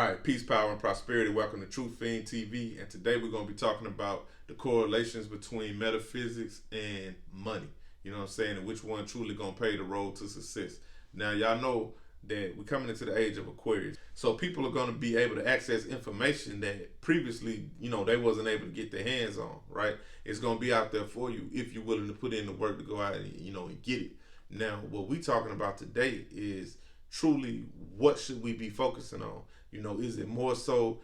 All right, peace, power, and prosperity. Welcome to Truth Fiend TV. And today we're going to be talking about the correlations between metaphysics and money. You know what I'm saying? And which one truly going to pay the road to success. Now, y'all know that we're coming into the age of Aquarius. So people are going to be able to access information that previously, they wasn't able to get their hands on, right? It's going to be out there for you if you're willing to put in the work to go out and, and get it. Now, what we're talking about today is truly what should we be focusing on? Is it more so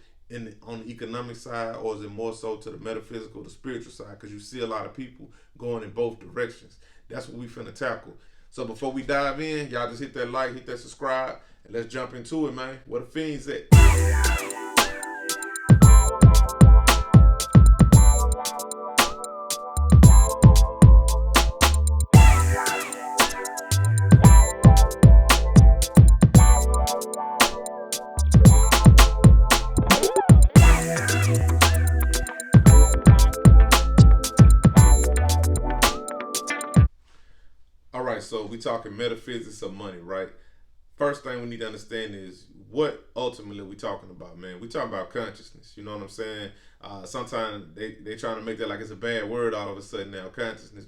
on the economic side, or is it more so to the metaphysical, the spiritual side? Because you see a lot of people going in both directions. That's what we finna tackle. So before we dive in, y'all just hit that like, hit that subscribe, and let's jump into it, man. Where the fiends at? All right, so we talking metaphysics of money, right? First thing we need to understand is what ultimately we talking about, man. We talking about consciousness. You know what I'm saying? Sometimes they trying to make that like it's a bad word all of a sudden now. Consciousness,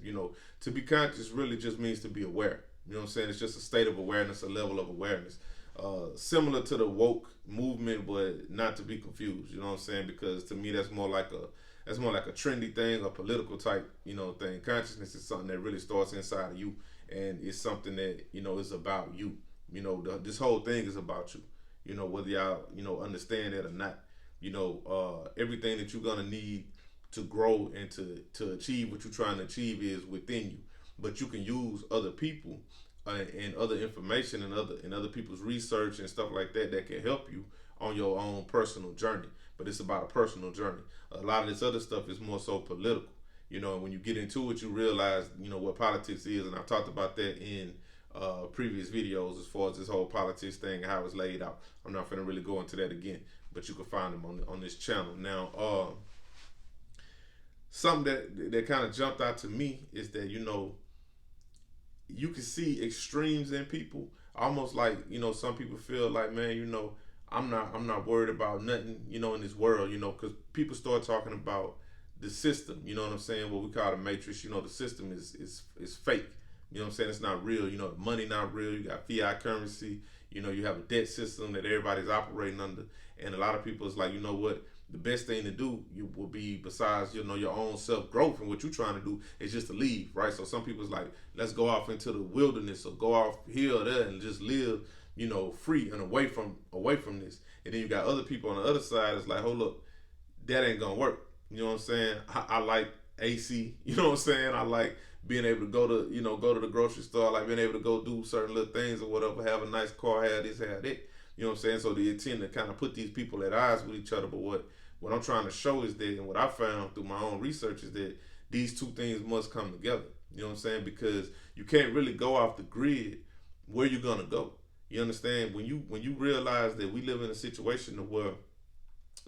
to be conscious really just means to be aware. You know what I'm saying? It's just a state of awareness, a level of awareness. Similar to the woke movement, but not to be confused. You know what I'm saying? Because to me, that's more like a trendy thing, a political type, thing. Consciousness is something that really starts inside of you, and it's something that is about you. This whole thing is about you. Whether y'all understand it or not. Everything that you're gonna need to grow and to achieve what you're trying to achieve is within you. But you can use other people and other information and other people's research and stuff like that can help you on your own personal journey. But it's about a personal journey. A lot of this other stuff is more so political. When you get into it, you realize, what politics is. And I've talked about that in previous videos as far as this whole politics thing and how it's laid out. I'm not going to really go into that again, but you can find them on this channel. Now, something that kind of jumped out to me is that, you can see extremes in people, almost like, some people feel like, man, I'm not worried about nothing, in this world, because people start talking about the system, you know what I'm saying? What we call the matrix, the system is fake. You know what I'm saying? It's not real. The money not real. You got fiat currency. You have a debt system that everybody's operating under. And a lot of people is like, what? The best thing to do will be, besides, your own self-growth and what you're trying to do, is just to leave, right? So some people's like, let's go off into the wilderness or go off here or there and just live, free and away from this. And then you got other people on the other side. It's like, hold up, that ain't gonna work. You know what I'm saying? I like AC. You know what I'm saying? I like being able to go to the grocery store. I like being able to go do certain little things or whatever. Have a nice car. Have this. Have that. You know what I'm saying? So they tend to kind of put these people at odds with each other. But what I'm trying to show is that, and what I found through my own research, is that these two things must come together. You know what I'm saying? Because you can't really go off the grid where you're gonna go. You understand? When you realize that we live in a situation where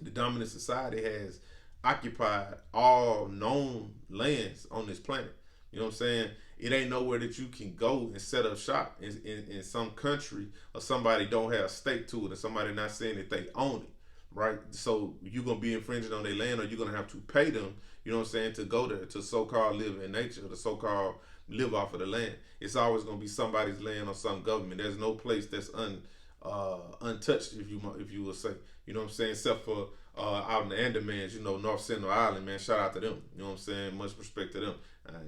the dominant society has occupied all known lands on this planet. You know what I'm saying? It ain't nowhere that you can go and set up shop in some country, or somebody don't have a stake to it, or somebody not saying that they own it, right? So you're going to be infringing on their land, or you're going to have to pay them, you know what I'm saying, to go there, to so-called live in nature, to so-called live off of the land. It's always going to be somebody's land or some government. There's no place that's untouched, if you will say. You know what I'm saying? Except for out in the Andamans, North Central Island, man. Shout out to them. You know what I'm saying? Much respect to them.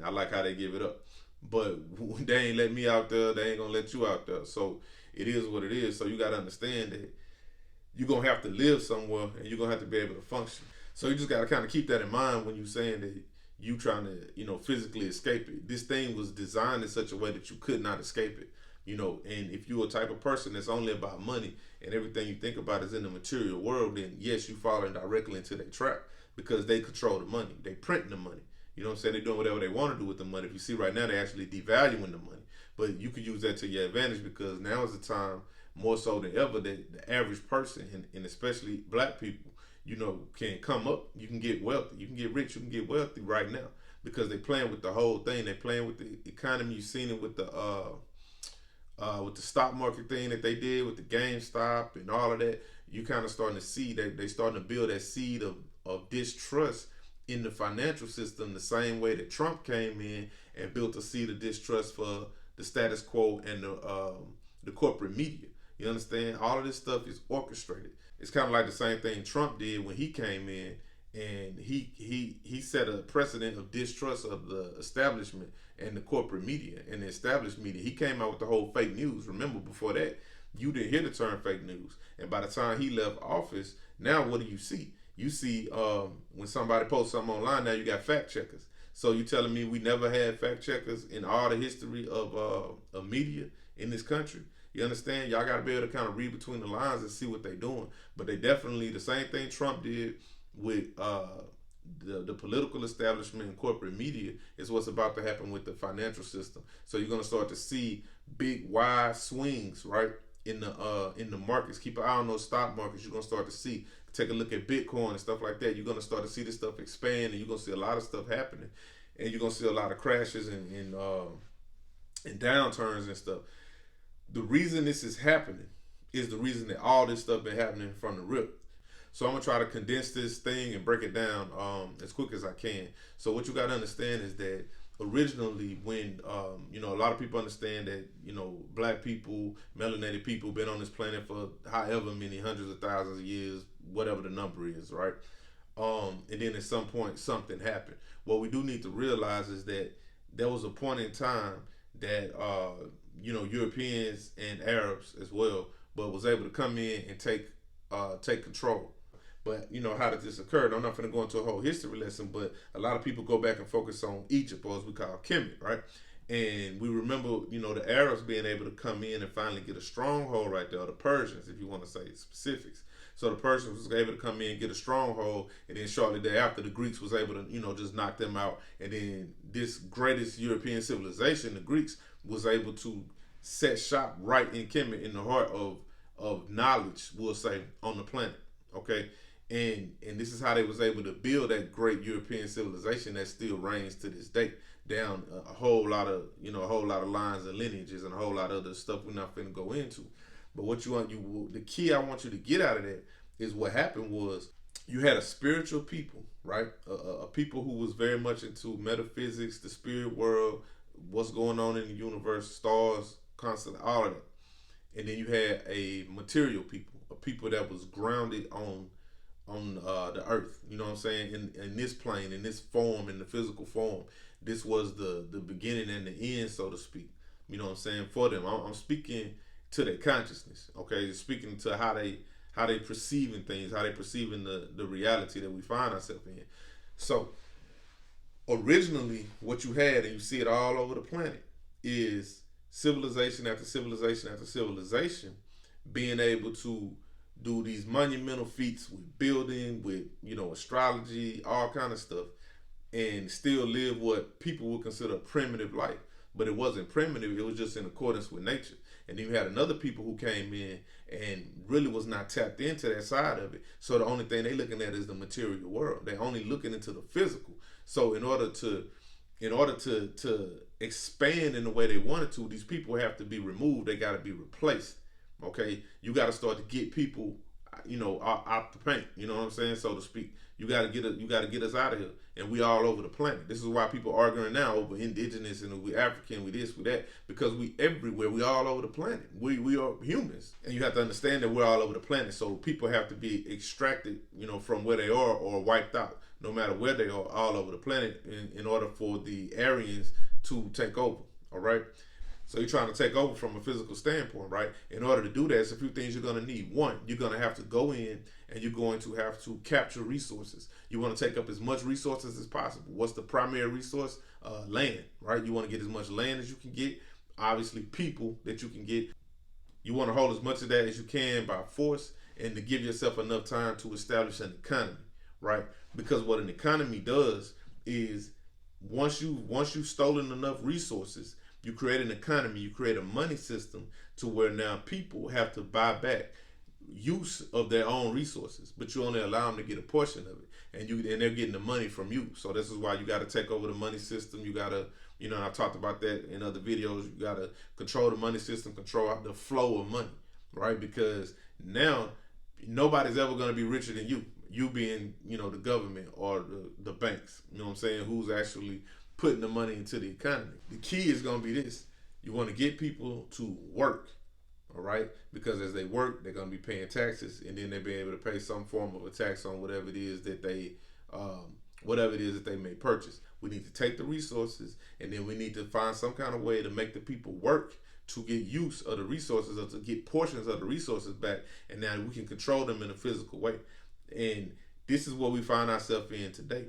I like how they give it up. But they ain't let me out there. They ain't gonna let you out there. So it is what it is. So you gotta understand that you're gonna have to live somewhere, and you're gonna have to be able to function. So you just gotta kind of keep that in mind when you're saying that you trying to, physically escape it. This thing was designed in such a way that you could not escape it. And if you're a type of person that's only about money and everything you think about is in the material world, then yes, you falling directly into their trap, because they control the money. They print the money. You know what I'm saying? They're doing whatever they want to do with the money. If you see right now, they're actually devaluing the money. But you could use that to your advantage, because now is the time, more so than ever, that the average person, and especially black people, can come up. You can get wealthy. You can get rich. You can get wealthy right now, because they're playing with the whole thing. They're playing with the economy. You've seen it with the with the stock market thing that they did with the GameStop and all of that, you kind of starting to see that they starting to build that seed of distrust in the financial system, the same way that Trump came in and built a seed of distrust for the status quo and the corporate media. You understand? All of this stuff is orchestrated. It's kind of like the same thing Trump did when he came in, and he set a precedent of distrust of the establishment and the corporate media and the established media. He came out with the whole fake news. Remember, before that, you didn't hear the term fake news. And by the time he left office, now what do you see? You see, when somebody posts something online, now you got fact checkers. So you telling me we never had fact checkers in all the history of media in this country? You understand? Y'all got to be able to kind of read between the lines and see what they're doing. But they definitely, the same thing Trump did with the political establishment and corporate media is what's about to happen with the financial system. So you're going to start to see big wide swings, right, in the markets. Keep an eye on those stock markets. You're going to start to see. Take a look at Bitcoin and stuff like that. You're going to start to see this stuff expand, and you're going to see a lot of stuff happening, and you're going to see a lot of crashes and downturns and stuff. The reason this is happening is the reason that all this stuff been happening from the rip. So I'm gonna try to condense this thing and break it down as quick as I can. So what you gotta understand is that originally, when a lot of people understand that black people, melanated people, been on this planet for however many hundreds of thousands of years, whatever the number is, right? And then at some point something happened. What we do need to realize is that there was a point in time that Europeans and Arabs as well, but was able to come in and take control. But how did this occur? I'm not going to go into a whole history lesson, but a lot of people go back and focus on Egypt, or as we call Kemet, right? And we remember, the Arabs being able to come in and finally get a stronghold right there, or the Persians, if you want to say specifics. So the Persians was able to come in and get a stronghold, and then shortly thereafter, the Greeks was able to, just knock them out. And then this greatest European civilization, the Greeks, was able to set shop right in Kemet, in the heart of knowledge, we'll say, on the planet. Okay. And this is how they was able to build that great European civilization that still reigns to this day, down a whole lot of lines and lineages and a whole lot of other stuff we're not finna go into. But the key I want you to get out of that is what happened was you had a spiritual people, right? A people who was very much into metaphysics, the spirit world, what's going on in the universe, stars, constantly, all of that. And then you had a material people, a people that was grounded on the earth, you know what I'm saying, in this plane, in this form, in the physical form. This was the beginning and the end, so to speak, you know what I'm saying, for them. I'm speaking to their consciousness, okay, speaking to how they perceiving things, how they perceiving the reality that we find ourselves in. So originally what you had, and you see it all over the planet, is civilization after civilization after civilization being able to do these monumental feats with building, with astrology, all kind of stuff, and still live what people would consider a primitive life. But it wasn't primitive, it was just in accordance with nature. And then you had another people who came in and really was not tapped into that side of it. So the only thing they looking at is the material world. They only looking into the physical. So in order to expand in the way they wanted to, these people have to be removed. They got to be replaced. Okay, you got to start to get people, out the paint. You know what I'm saying, so to speak. You got to get us out of here, and we all over the planet. This is why people are arguing now over indigenous and we African, we this, we that, because we everywhere. We all over the planet. We are humans, and you have to understand that we're all over the planet. So people have to be extracted, from where they are or wiped out, no matter where they are, all over the planet, in order for the Aryans to take over. All right. So you're trying to take over from a physical standpoint, right? In order to do that, there's a few things you're going to need. One, you're going to have to go in and you're going to have to capture resources. You want to take up as much resources as possible. What's the primary resource? Land, right? You want to get as much land as you can get. Obviously, people that you can get. You want to hold as much of that as you can by force, and to give yourself enough time to establish an economy, right? Because what an economy does is once you've stolen enough resources, you create an economy, you create a money system to where now people have to buy back use of their own resources, but you only allow them to get a portion of it, and they're getting the money from you. So this is why you got to take over the money system. You got to You know, and I talked about that in other videos. You gotta control the money system, control the flow of money, right? Because now nobody's ever gonna be richer than you. You being, you know, the government or the banks. You know what I'm saying? Who's actually putting the money into the economy. The key is gonna be this. You wanna get people to work. All right, because as they work, they're going to be paying taxes, and then they'll be able to pay some form of a tax on whatever it is that they may purchase. We need to take the resources, and then we need to find some kind of way to make the people work to get use of the resources, or to get portions of the resources back, and now we can control them in a physical way. And this is what we find ourselves in today.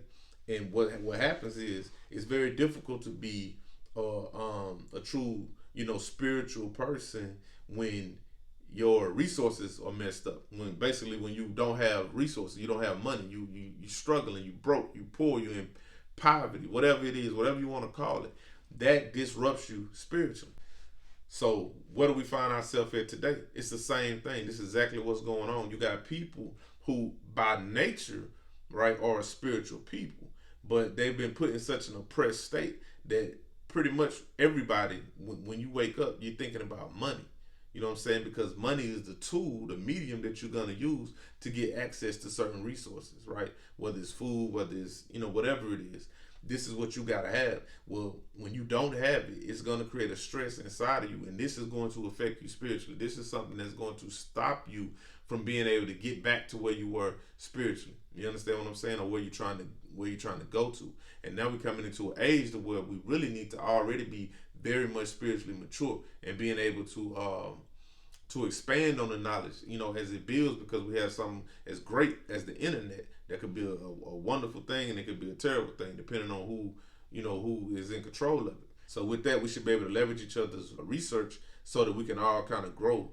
And what happens is it's very difficult to be a true, you know, spiritual person when your resources are messed up. When you don't have resources, you don't have money, you struggling, you broke, you poor, you in poverty, whatever it is, whatever you want to call it, that disrupts you spiritually. So where do we find ourselves at today? It's the same thing. This is exactly what's going on. You got people who by nature, right, are spiritual people, but they've been put in such an oppressed state that pretty much everybody, when you wake up, you're thinking about money. You know what I'm saying? Because money is the tool, the medium that you're going to use to get access to certain resources, right? Whether it's food, whether it's, you know, whatever it is. This is what you got to have. Well, when you don't have it, it's going to create a stress inside of you. And this is going to affect you spiritually. This is something that's going to stop you from being able to get back to where you were spiritually. You understand what I'm saying? Or where you're trying to go to. And now we're coming into an age to where we really need to already be very much spiritually mature and being able to expand on the knowledge, you know, as it builds, because we have something as great as the internet that could be a wonderful thing, and it could be a terrible thing depending on who is in control of it. So with that, we should be able to leverage each other's research so that we can all kind of grow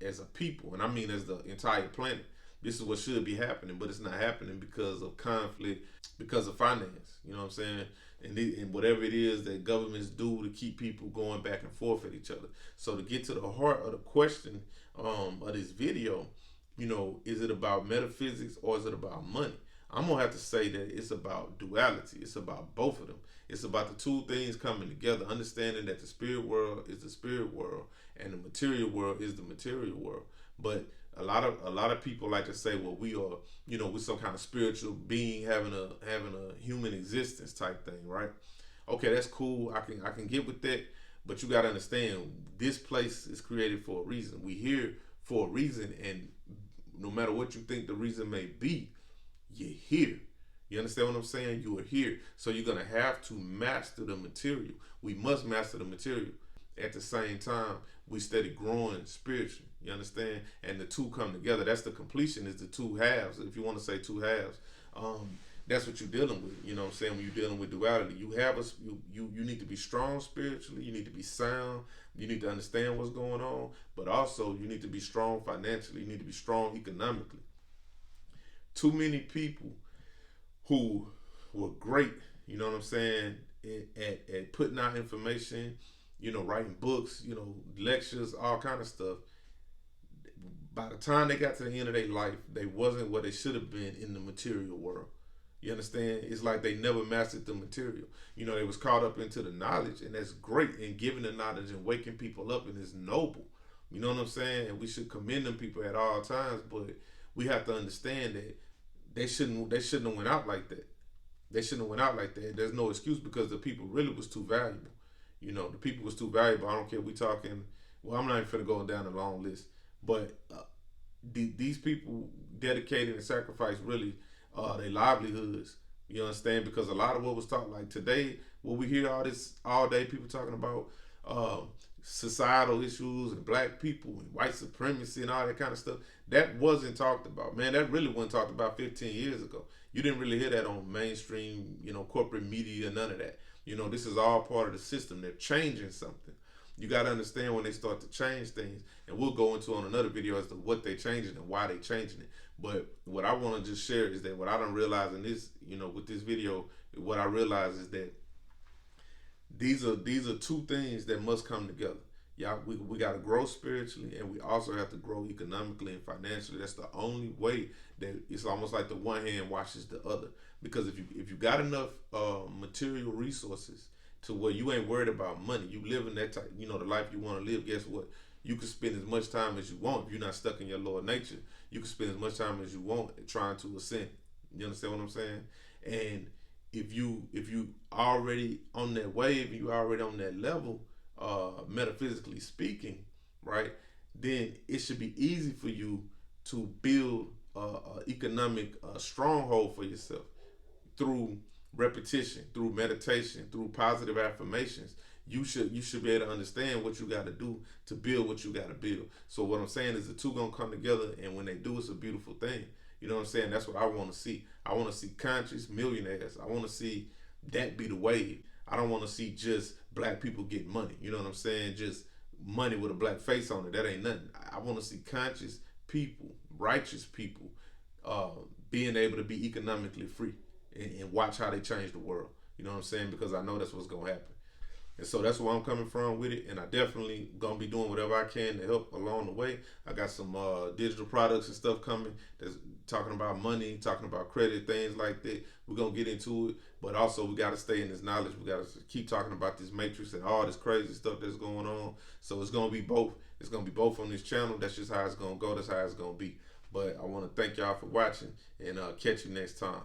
as a people, and I mean as the entire planet. This is what should be happening, but it's not happening because of conflict, because of finance. You know what I'm saying? And whatever it is that governments do to keep people going back and forth at each other. So to get to the heart of the question of this video, you know, is it about metaphysics or is it about money? I'm gonna have to say that it's about duality. It's about both of them. It's about the two things coming together, understanding that the spirit world is the spirit world and the material world is the material world. But a lot of people like to say, well, we are, you know, we're some kind of spiritual being having a human existence type thing, right? Okay, that's cool. I can get with that, but you got to understand, this place is created for a reason. We here for a reason, and no matter what you think the reason may be, you're here. You understand what I'm saying? You are here, so you're gonna have to master the material. We must master the material. At the same time, we steady growing spiritually. You understand? And the two come together. That's the completion, is the two halves. If you want to say two halves, that's what you're dealing with. You know what I'm saying? When you're dealing with duality, you need to be strong spiritually. You need to be sound. You need to understand what's going on. But also, you need to be strong financially. You need to be strong economically. Too many people who were great, you know what I'm saying, at putting out information, you know, writing books, you know, lectures, all kind of stuff. By the time they got to the end of their life, they wasn't what they should have been in the material world. You understand? It's like they never mastered the material. You know, they was caught up into the knowledge, and that's great. And giving the knowledge and waking people up, and it's noble. You know what I'm saying? And we should commend them people at all times, but we have to understand that they shouldn't have went out like that. They shouldn't have went out like that. There's no excuse, because the people really was too valuable. You know, the people was too valuable. I don't care. We talking. Well, I'm not even finna go down a long list, but these people dedicated and sacrificed really their livelihoods. You understand? Because a lot of what was talked, like today, what we hear all day, people talking about societal issues and black people and white supremacy and all that kind of stuff. That wasn't talked about, man. That really wasn't talked about 15 years ago. You didn't really hear that on mainstream, you know, corporate media, none of that. You know, this is all part of the system. They're changing something. You got to understand when they start to change things, and we'll go into on another video as to what they changing and why they changing it. But what I want to just share is that what I don't realize in this, you know, with this video, what I realize is that these are two things that must come together. Yeah, we got to grow spiritually, and we also have to grow economically and financially. That's the only way that it's almost like the one hand washes the other. Because if you got enough material resources, to where you ain't worried about money. You living that type, you know, the life you want to live. Guess what? You can spend as much time as you want if you're not stuck in your lower nature. You can spend as much time as you want trying to ascend. You understand what I'm saying? And if you already on that wave, you already on that level, metaphysically speaking, right? Then it should be easy for you to build a economic stronghold for yourself through repetition, through meditation, through positive affirmations. You should be able to understand what you got to do to build what you got to build. So what I'm saying is the two gonna come together, and when they do, it's a beautiful thing. You know what I'm saying? That's what I want to see. I want to see conscious millionaires. I want to see that be the wave. I don't want to see just black people get money. You know what I'm saying? Just money with a black face on it. That ain't nothing. I want to see conscious people, righteous people, uh, being able to be economically free and watch how they change the world. You know what I'm saying? Because I know that's what's gonna happen. And so that's where I'm coming from with it. And I definitely gonna be doing whatever I can to help along the way. I got some digital products and stuff coming that's talking about money, talking about credit, things like that. We're gonna get into it. But also we gotta stay in this knowledge. We gotta keep talking about this matrix and all this crazy stuff that's going on. So it's gonna be both. It's gonna be both on this channel. That's just how it's gonna go. That's how it's gonna be. But I wanna thank y'all for watching and catch you next time.